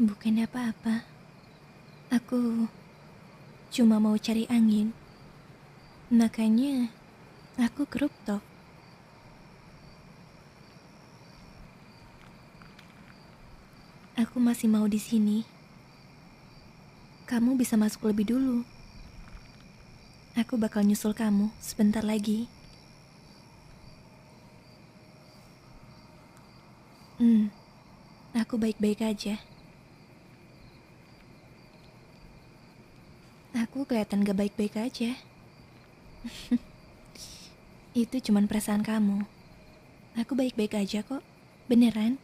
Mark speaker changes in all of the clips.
Speaker 1: Bukan apa-apa. Aku cuma mau cari angin. Makanya aku ke rooftop. Aku masih mau di sini. Kamu bisa masuk lebih dulu. Aku bakal nyusul kamu sebentar lagi. Aku baik-baik aja. Aku kelihatan gak baik-baik aja. Itu cuman perasaan kamu. Aku baik-baik aja kok. Beneran?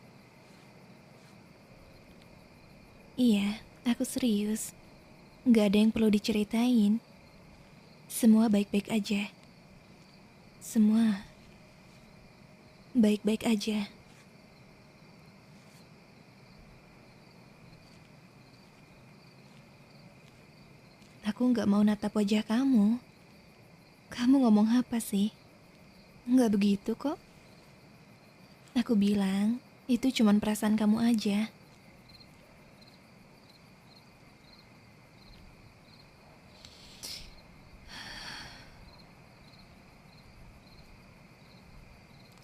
Speaker 1: Iya, aku serius. Gak ada yang perlu diceritain. Semua baik-baik aja. Semua baik-baik aja. Aku gak mau natap wajah kamu. Kamu ngomong apa sih? Gak begitu kok. Aku bilang, itu cuman perasaan kamu aja.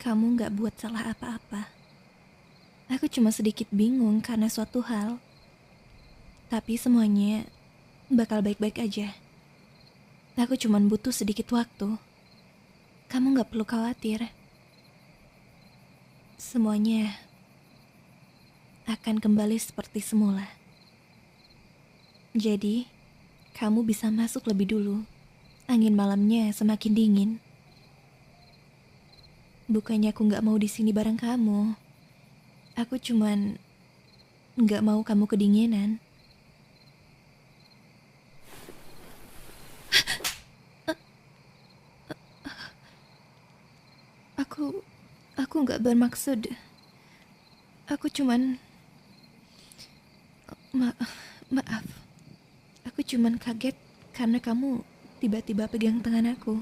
Speaker 1: Kamu gak buat salah apa-apa. Aku cuma sedikit bingung karena suatu hal. Tapi semuanya bakal baik-baik aja. Aku cuma butuh sedikit waktu. Kamu gak perlu khawatir. Semuanya akan kembali seperti semula. Jadi, kamu bisa masuk lebih dulu. Angin malamnya semakin dingin. Bukannya aku gak mau di sini bareng kamu. Aku cuman gak mau kamu kedinginan. Aku gak bermaksud. Aku cuman... Maaf. Aku cuman kaget karena kamu tiba-tiba pegang tangan aku.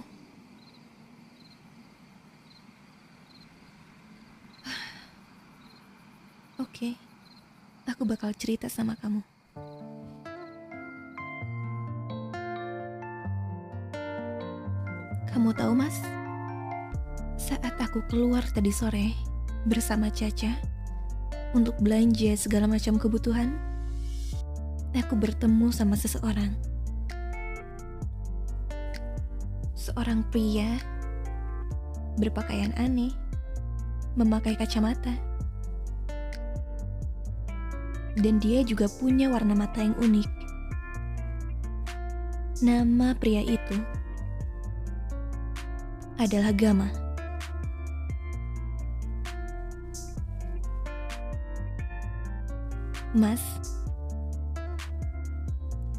Speaker 1: Oke, aku bakal cerita sama kamu. Kamu tahu, Mas? Saat aku keluar tadi sore bersama Caca untuk belanja segala macam kebutuhan, aku bertemu sama seseorang. Seorang pria berpakaian aneh, memakai kacamata. Dan dia juga punya warna mata yang unik. Nama pria itu adalah Gama. Mas,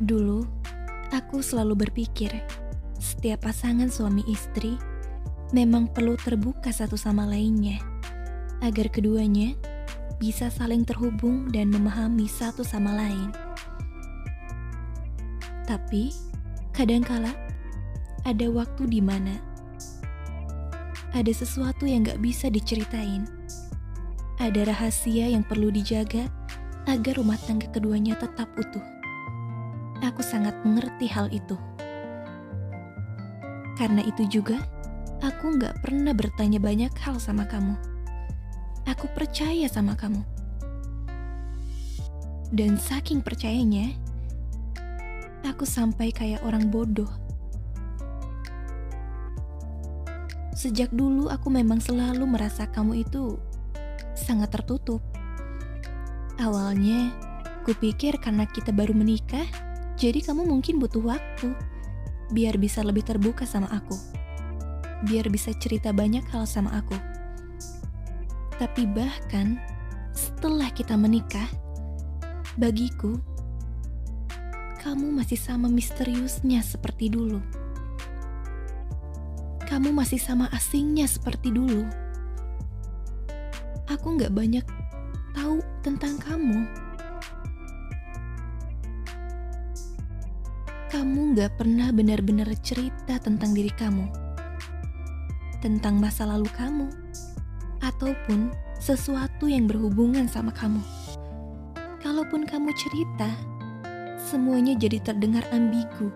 Speaker 1: dulu aku selalu berpikir setiap pasangan suami istri memang perlu terbuka satu sama lainnya agar keduanya bisa saling terhubung dan memahami satu sama lain. Tapi kadangkala ada waktu di mana ada sesuatu yang gak bisa diceritain. Ada rahasia yang perlu dijaga agar rumah tangga keduanya tetap utuh. Aku sangat mengerti hal itu. Karena itu juga, aku gak pernah bertanya banyak hal sama kamu. Aku percaya sama kamu. Dan saking percayanya, aku sampai kayak orang bodoh. Sejak dulu aku memang selalu merasa kamu itu sangat tertutup. Awalnya, kupikir karena kita baru menikah, jadi kamu mungkin butuh waktu biar bisa lebih terbuka sama aku. Biar bisa cerita banyak hal sama aku. Tapi bahkan setelah kita menikah, bagiku, kamu masih sama misteriusnya seperti dulu. Kamu masih sama asingnya seperti dulu. Aku gak banyak tahu tentang kamu. Kamu gak pernah benar-benar cerita tentang diri kamu, tentang masa lalu kamu, ataupun sesuatu yang berhubungan sama kamu. Kalaupun kamu cerita, semuanya jadi terdengar ambigu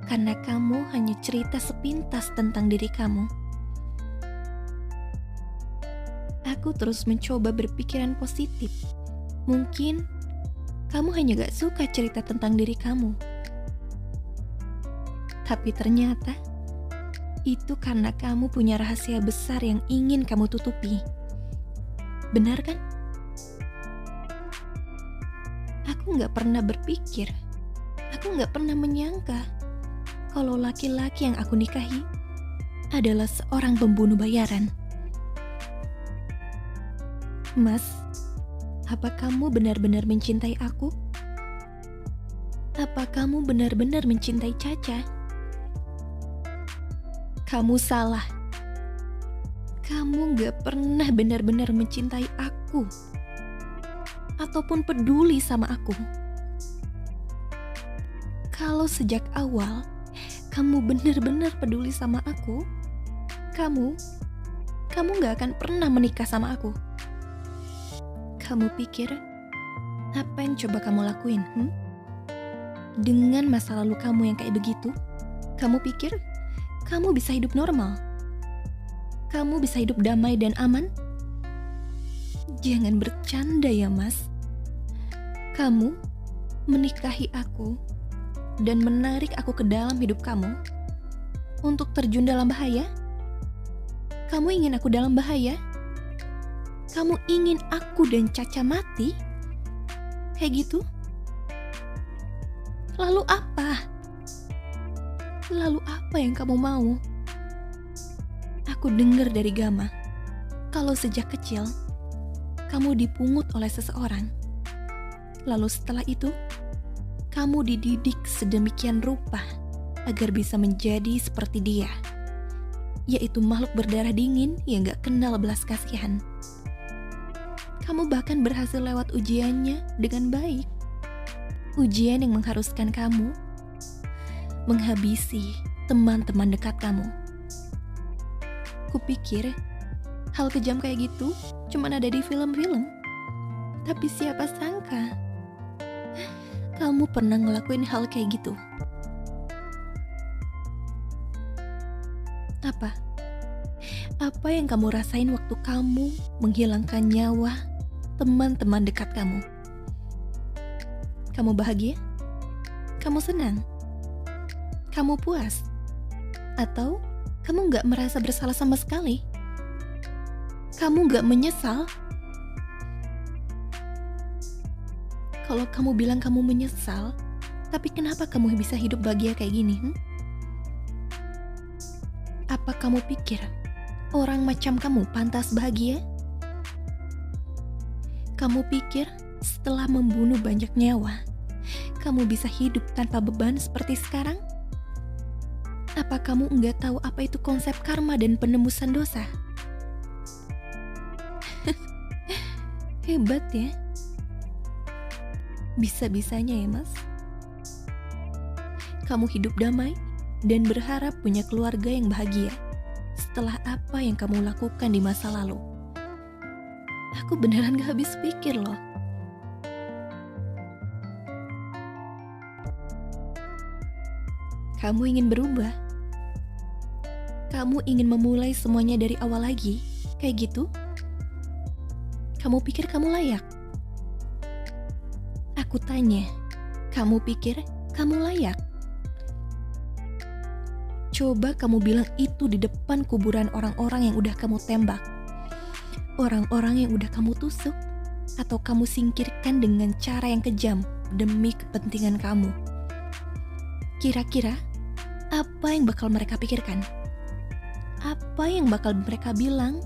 Speaker 1: karena kamu hanya cerita sepintas tentang diri kamu. Aku terus mencoba berpikiran positif. Mungkin kamu hanya gak suka cerita tentang diri kamu. Tapi ternyata itu karena kamu punya rahasia besar yang ingin kamu tutupi. Benar kan? Aku gak pernah berpikir, aku gak pernah menyangka kalau laki-laki yang aku nikahi adalah seorang pembunuh bayaran. Mas, apa kamu benar-benar mencintai aku? Apa kamu benar-benar mencintai Caca? Kamu salah. Kamu gak pernah benar-benar mencintai aku ataupun peduli sama aku. Kalau sejak awal kamu benar-benar peduli sama aku, kamu gak akan pernah menikah sama aku. Kamu pikir apa yang coba kamu lakuin? Dengan masa lalu kamu yang kayak begitu, kamu pikir kamu bisa hidup normal? Kamu bisa hidup damai dan aman? Jangan bercanda ya, Mas. Kamu menikahi aku dan menarik aku ke dalam hidup kamu untuk terjun dalam bahaya? Kamu ingin aku dalam bahaya? Kamu ingin aku dan Caca mati? Kayak gitu? Lalu apa? Lalu apa yang kamu mau? Aku dengar dari Gama, kalau sejak kecil kamu dipungut oleh seseorang. Lalu setelah itu, kamu dididik sedemikian rupa agar bisa menjadi seperti dia, yaitu makhluk berdarah dingin yang gak kenal belas kasihan. Kamu bahkan berhasil lewat ujiannya dengan baik. Ujian yang mengharuskan kamu menghabisi teman-teman dekat kamu. Kupikir hal kejam kayak gitu cuman ada di film-film. Tapi siapa sangka kamu pernah ngelakuin hal kayak gitu. Apa? Apa yang kamu rasain waktu kamu menghilangkan nyawa teman-teman dekat kamu? Kamu bahagia? Kamu senang? Kamu puas? Atau kamu gak merasa bersalah sama sekali? Kamu gak menyesal? Kalau kamu bilang kamu menyesal, tapi kenapa kamu bisa hidup bahagia kayak gini? Apa kamu pikir orang macam kamu pantas bahagia? Kamu pikir setelah membunuh banyak nyawa, kamu bisa hidup tanpa beban seperti sekarang? Apa kamu enggak tahu apa itu konsep karma dan penembusan dosa? Hebat ya. Bisa-bisanya ya, Mas. Kamu hidup damai dan berharap punya keluarga yang bahagia setelah apa yang kamu lakukan di masa lalu. Aku beneran gak habis pikir loh. Kamu ingin berubah? Kamu ingin memulai semuanya dari awal lagi? Kayak gitu? Kamu pikir kamu layak? Aku tanya, kamu pikir kamu layak? Coba kamu bilang itu di depan kuburan orang-orang yang udah kamu tembak, orang-orang yang udah kamu tusuk, atau kamu singkirkan dengan cara yang kejam demi kepentingan kamu. Kira-kira apa yang bakal mereka pikirkan? Apa yang bakal mereka bilang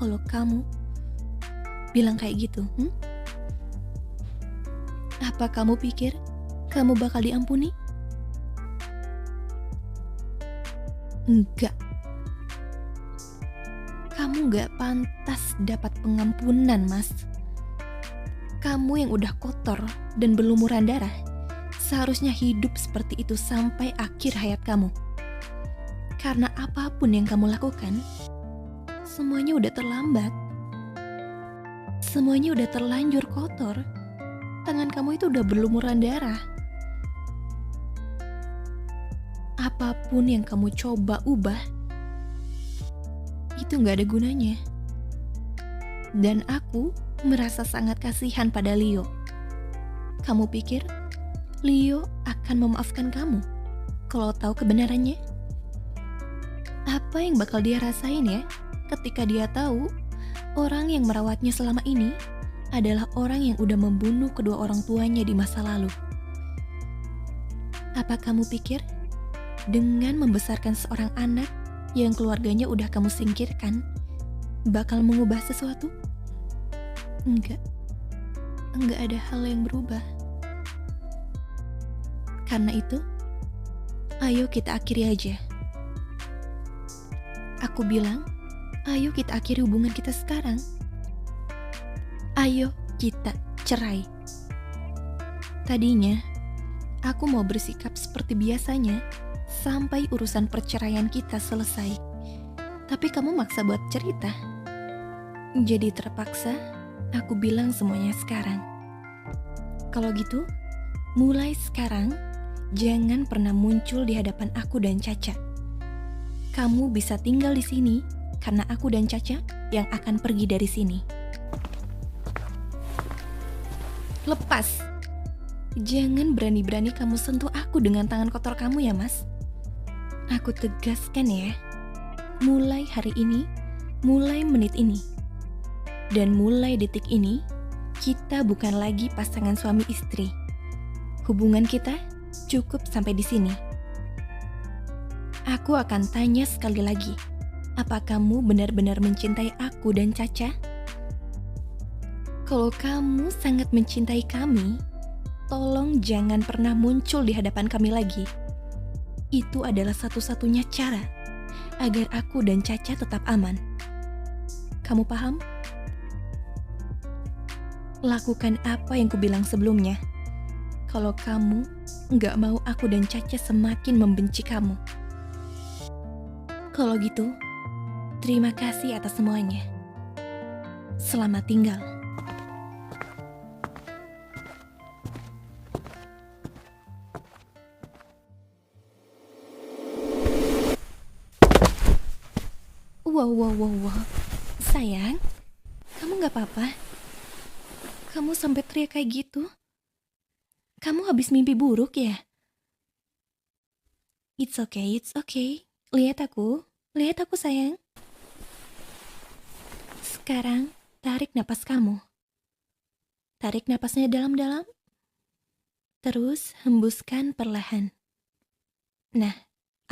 Speaker 1: kalau kamu bilang kayak gitu? Apa kamu pikir kamu bakal diampuni? Enggak. Kamu gak pantas dapat pengampunan, Mas. Kamu yang udah kotor dan berlumuran darah seharusnya hidup seperti itu sampai akhir hayat kamu. Karena apapun yang kamu lakukan, semuanya udah terlambat. Semuanya udah terlanjur kotor. Tangan kamu itu udah berlumuran darah. Apapun yang kamu coba ubah, itu gak ada gunanya. Dan aku merasa sangat kasihan pada Leo. Kamu pikir Leo akan memaafkan kamu kalau tahu kebenarannya? Apa yang bakal dia rasain ya ketika dia tahu orang yang merawatnya selama ini adalah orang yang udah membunuh kedua orang tuanya di masa lalu? Apa kamu pikir dengan membesarkan seorang anak yang keluarganya udah kamu singkirkan bakal mengubah sesuatu? Enggak ada hal yang berubah. Karena itu, ayo kita akhiri aja. Aku bilang, ayo kita akhiri hubungan kita sekarang. Ayo kita cerai. Tadinya, aku mau bersikap seperti biasanya sampai urusan perceraian kita selesai. Tapi kamu maksa buat cerita. Jadi terpaksa, aku bilang semuanya sekarang. Kalau gitu, mulai sekarang, jangan pernah muncul di hadapan aku dan Caca. Kamu bisa tinggal di sini karena aku dan Caca yang akan pergi dari sini. Lepas. Jangan berani-berani kamu sentuh aku dengan tangan kotor kamu ya, Mas. Aku tegaskan ya. Mulai hari ini, mulai menit ini, dan mulai detik ini, kita bukan lagi pasangan suami istri. Hubungan kita cukup sampai di sini. Aku akan tanya sekali lagi, apa kamu benar-benar mencintai aku dan Caca? Kalau kamu sangat mencintai kami, tolong jangan pernah muncul di hadapan kami lagi. Itu adalah satu-satunya cara agar aku dan Caca tetap aman. Kamu paham? Lakukan apa yang kubilang sebelumnya. Kalau kamu nggak mau aku dan Caca semakin membenci kamu. Kalau gitu, terima kasih atas semuanya. Selamat tinggal. Wow. Sayang, kamu gak apa-apa? Kamu sampai teriak kayak gitu? Kamu habis mimpi buruk ya? It's okay. Lihat aku sayang. Sekarang, tarik napas kamu. Tarik napasnya dalam-dalam. Terus hembuskan perlahan. Nah,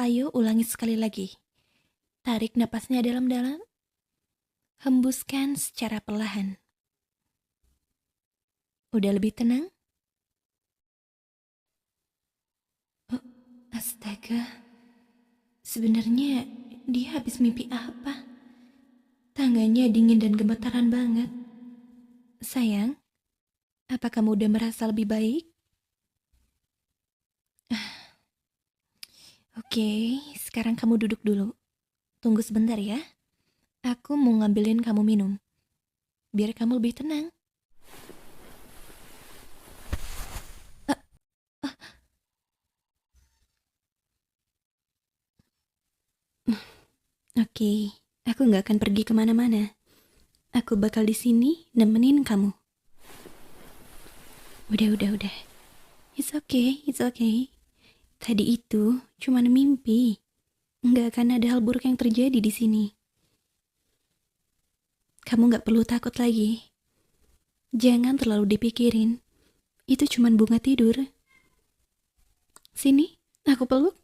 Speaker 1: ayo ulangi sekali lagi. Tarik napasnya dalam-dalam. Hembuskan secara perlahan. Udah lebih tenang? Oh, astaga. Sebenarnya dia habis mimpi apa? Tangannya dingin dan gemetaran banget. Sayang, apa kamu udah merasa lebih baik? Oke, sekarang kamu duduk dulu. Tunggu sebentar ya. Aku mau ngambilin kamu minum. Biar kamu lebih tenang. Oke, aku gak akan pergi kemana-mana. Aku bakal di sini nemenin kamu. Udah. It's okay. Tadi itu cuma mimpi. Nggak akan ada hal buruk yang terjadi di sini. Kamu nggak perlu takut lagi. Jangan terlalu dipikirin. Itu cuma bunga tidur. Sini, aku peluk.